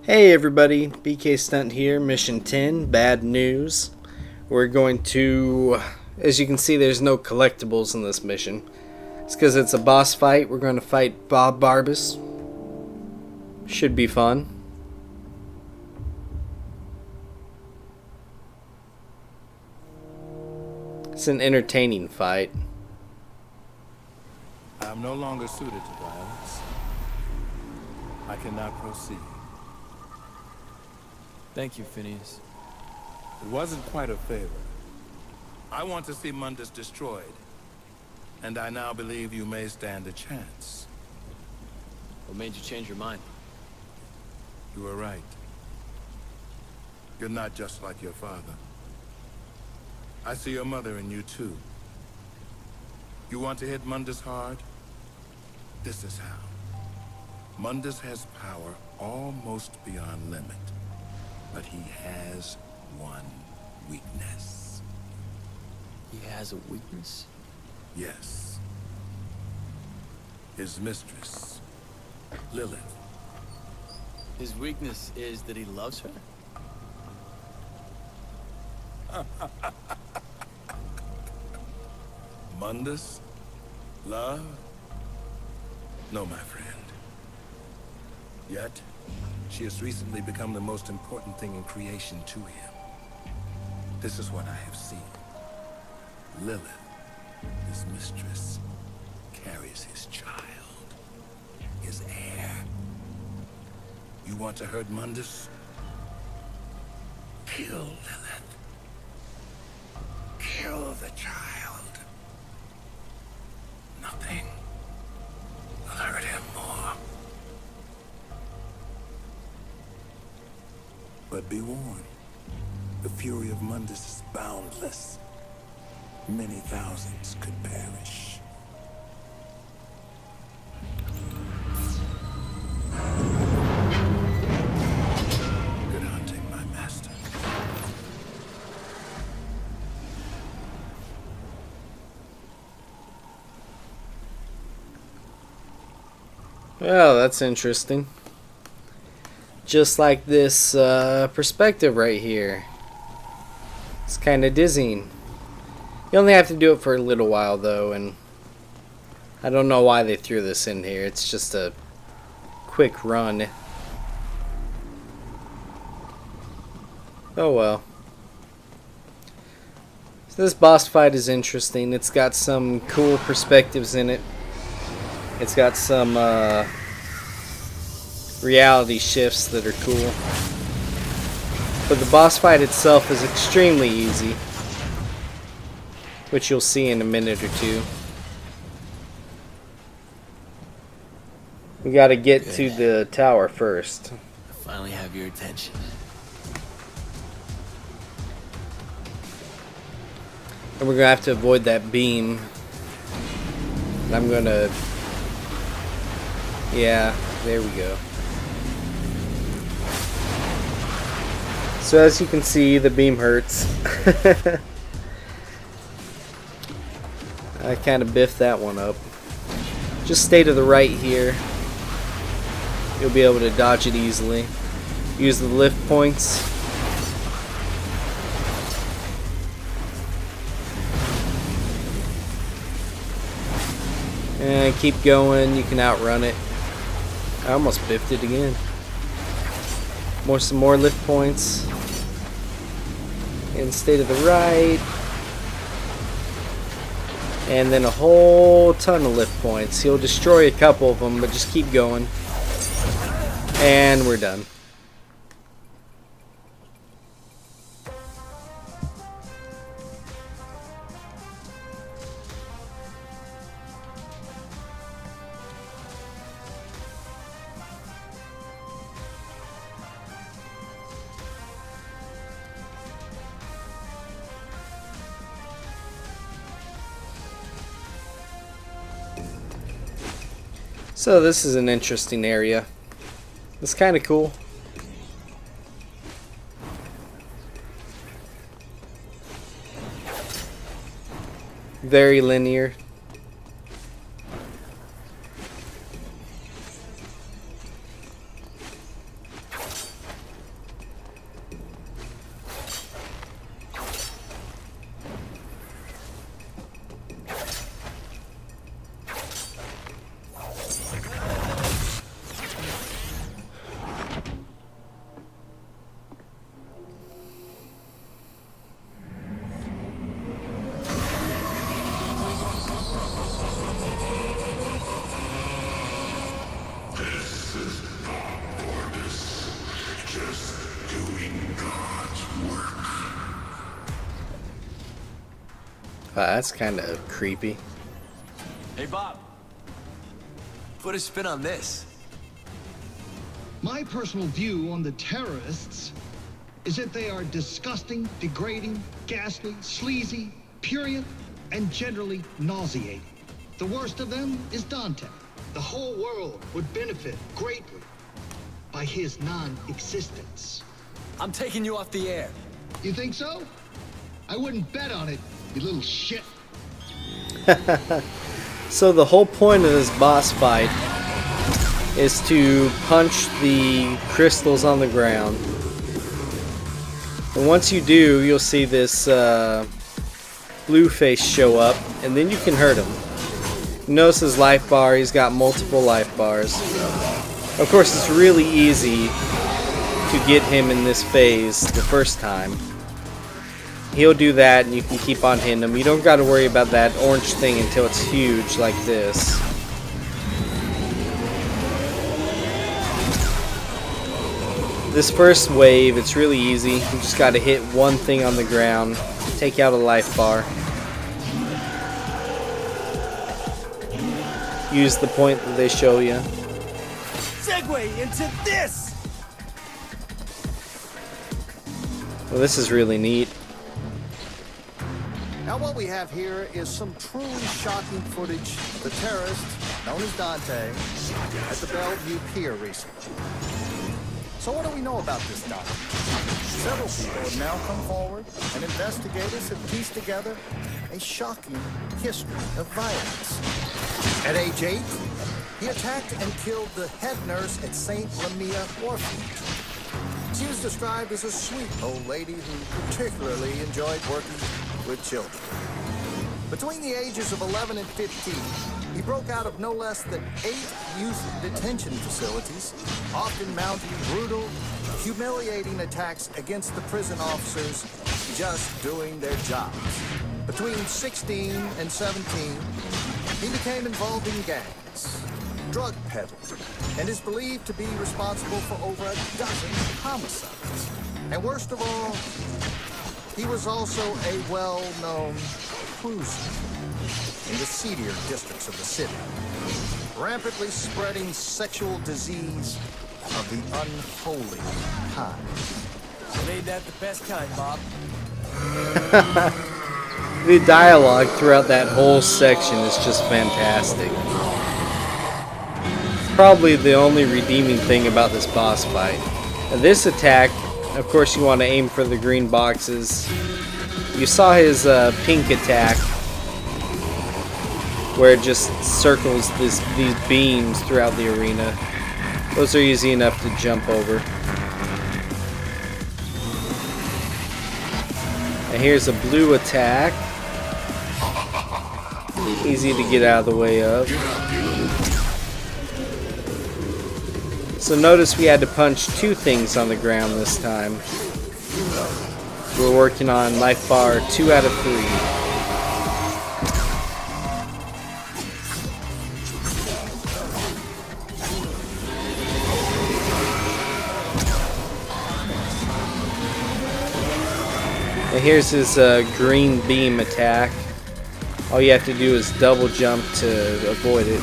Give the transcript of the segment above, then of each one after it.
Hey everybody, Bkstunt here, mission 10, bad news. We're going to, as you can see, there's no collectibles in this mission. It's because it's a boss fight. We're going to fight Bob Barbas. Should be fun. It's an entertaining fight. I am no longer suited to violence. I cannot proceed. Thank you, Phineas. It wasn't quite a favor. I want to see Mundus destroyed, and I now believe you may stand a chance. What made you change your mind? You were right. You're not just like your father. I see your mother in you too. You want to hit Mundus hard? This is how. Mundus has power almost beyond limit. But he has one weakness. He has a weakness? Yes. His mistress, Lilith. His weakness is that he loves her? Mundus? Love? No, my friend. Yet, she has recently become the most important thing in creation to him. This is what I have seen. Lilith, his mistress, carries his child, his heir. You want to hurt Mundus? Kill Lilith. Kill the child. Nothing will hurt him more. But be warned, the fury of Mundus is boundless. Many thousands could perish. Good hunting, my master. Well, that's interesting. Just like this perspective right here. It's kind of dizzying. You only have to do it for a little while though, and I don't know why they threw this in here. It's just a quick run. Oh well. So this boss fight is interesting. It's got some cool perspectives in it. It's got some reality shifts that are cool. But the boss fight itself is extremely easy, which you'll see in a minute or two. We gotta get to the tower first. I finally have your attention. And we're gonna have to avoid that beam. And I'm gonna... Yeah, there we go. So as you can see, the beam hurts. I kind of biffed that one up. Just stay to the right here. You'll be able to dodge it easily. Use the lift points. And keep going. You can outrun it. I almost biffed it again. Some more lift points. And stay to the right. And then a whole ton of lift points. He'll destroy a couple of them, but just keep going. And we're done. So this is an interesting area. It's kind of cool. Very linear. Wow, that's kind of creepy. Hey, Bob. Put a spin on this. My personal view on the terrorists is that they are disgusting, degrading, ghastly, sleazy, purient, and generally nauseating. The worst of them is Dante. The whole world would benefit greatly by his non-existence. I'm taking you off the air. You think so? I wouldn't bet on it, you little shit. So the whole point of this boss fight is to punch the crystals on the ground. And once you do, you'll see this blue face show up, and then you can hurt him. Notice his life bar, he's got multiple life bars. Of course, it's really easy to get him in this phase the first time. He'll do that and you can keep on hitting him. You don't got to worry about that orange thing until it's huge like this. This first wave, it's really easy. You just got to hit one thing on the ground, take out a life bar. Use the point that they show you. Segue into this! Well, this is really neat. Now what we have here is some truly shocking footage of the terrorist, known as Dante, at the Bellevue Pier recently. So what do we know about this Dante? Several people have now come forward, and investigators have pieced together a shocking history of violence. At age 8, he attacked and killed the head nurse at St. Lamia Orphanage. She was described as a sweet old lady who particularly enjoyed working with children. Between the ages of 11 and 15, he broke out of no less than 8 youth detention facilities, often mounting brutal, humiliating attacks against the prison officers just doing their jobs. Between 16 and 17, he became involved in gangs, drug peddling, and is believed to be responsible for over a dozen homicides. And worst of all, he was also a well-known cruiser in the seedier districts of the city, rampantly spreading sexual disease of the unholy kind. Made that the best kind, Bob. The dialogue throughout that whole section is just fantastic. It's probably the only redeeming thing about this boss fight. Now, this attack, of course, you want to aim for the green boxes. You saw his pink attack, where it just circles these beams throughout the arena. Those are easy enough to jump over. And here's a blue attack. Easy to get out of the way of. So notice we had to punch 2 things on the ground this time. We're working on life bar 2 out of 3. And here's his green beam attack. All you have to do is double jump to avoid it.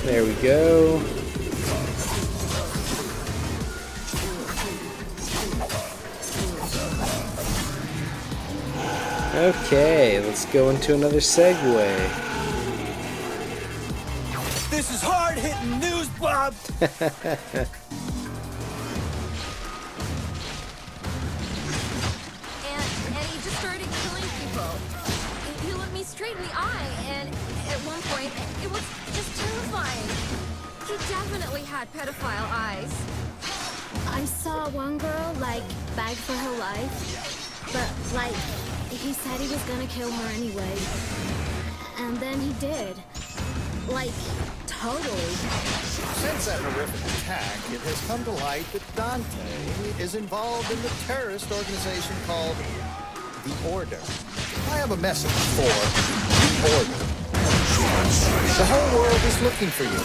There we go. Okay, let's go into another segue. This is hard-hitting news, Bob! and he just started killing people. He looked me straight in the eye, and at one point, it was just terrifying. He definitely had pedophile eyes. I saw one girl, like, beg for her life, but, like, he said he was gonna kill her anyway. And then he did. Like, totally. Since that horrific attack, it has come to light that Dante is involved in the terrorist organization called The Order. I have a message for The Order. The whole world is looking for you.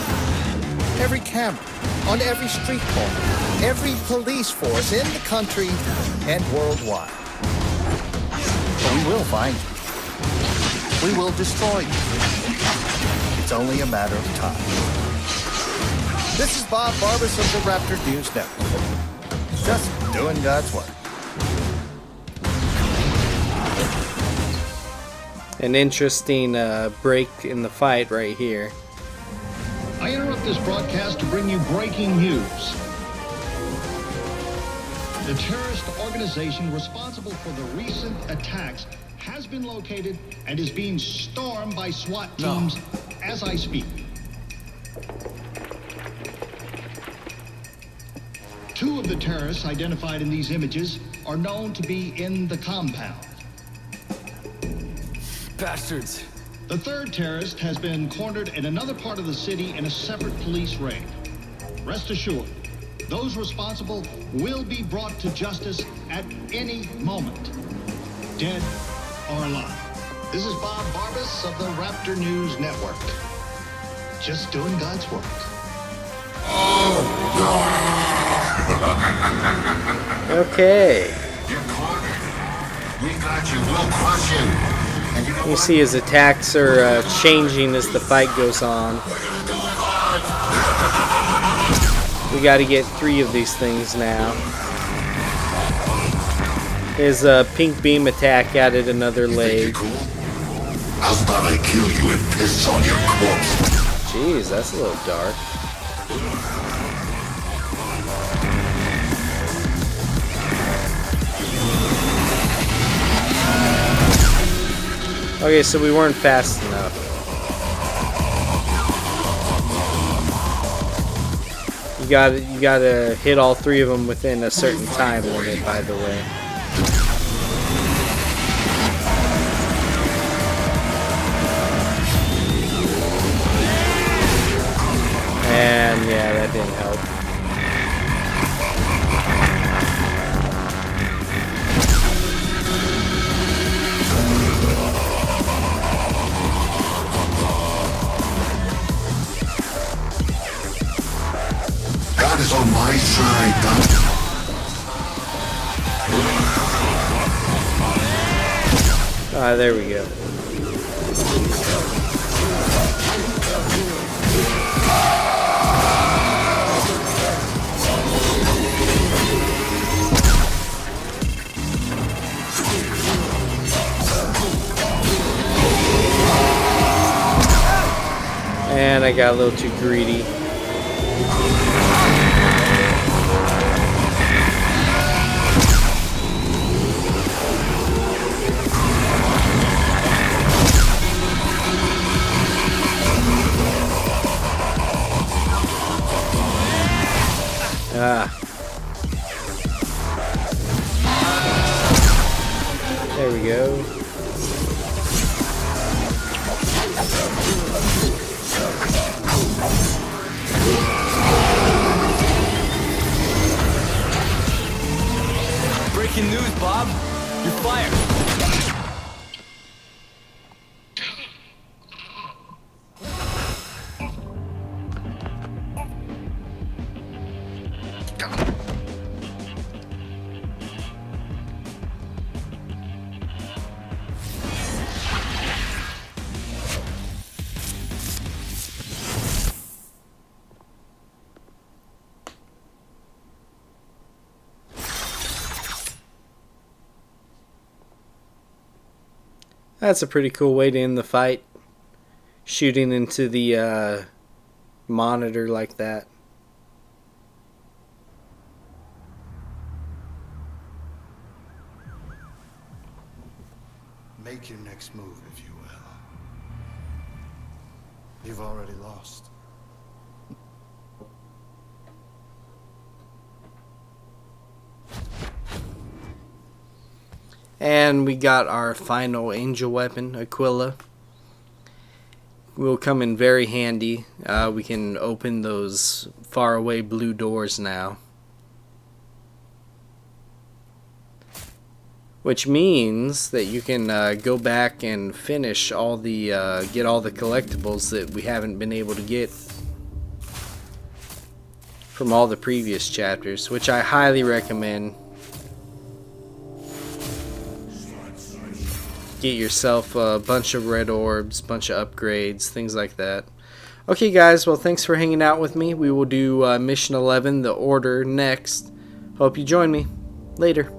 Every camera, on every street corner, every police force in the country and worldwide. But we will find you. We will destroy you. It's only a matter of time. This is Bob Barbas of the Raptor News Network. Just doing God's work. An interesting break in the fight right here. I interrupt this broadcast to bring you breaking news. The terrorist organization responsible for the recent attacks has been located and is being stormed by SWAT teams as I speak. Two of the terrorists identified in these images are known to be in the compound. Bastards. The third terrorist has been cornered in another part of the city in a separate police raid. Rest assured, those responsible will be brought to justice at any moment, dead or alive. This is Bob Barbas of the Raptor News Network. Just doing God's work. Okay. You're cornered. We got you. We'll crush you. You see his attacks are changing as the fight goes on. We got to get 3 of these things now. His pink beam attack added another leg. Cool? How's about I kill you and piss on your corpse? Jeez, that's a little dark. Okay, so we weren't fast enough. You gotta hit all 3 of them within a certain time limit, by the way. And yeah, that didn't help. God is on my side, Ah, there we go. And I got a little too greedy. Ah. There we go. Breaking news, Bob. You're fired. That's a pretty cool way to end the fight. Shooting into the monitor like that. Make your next move, if you will. You've already lost. And we got our final angel weapon, Aquila. will come in very handy. We can open those faraway blue doors now. Which means that you can go back and finish all the get all the collectibles that we haven't been able to get from all the previous chapters, which I highly recommend. Get yourself a bunch of red orbs, bunch of upgrades, things like that. Okay guys, well thanks for hanging out with me. We will do mission 11, the Order, next. Hope you join me. Later.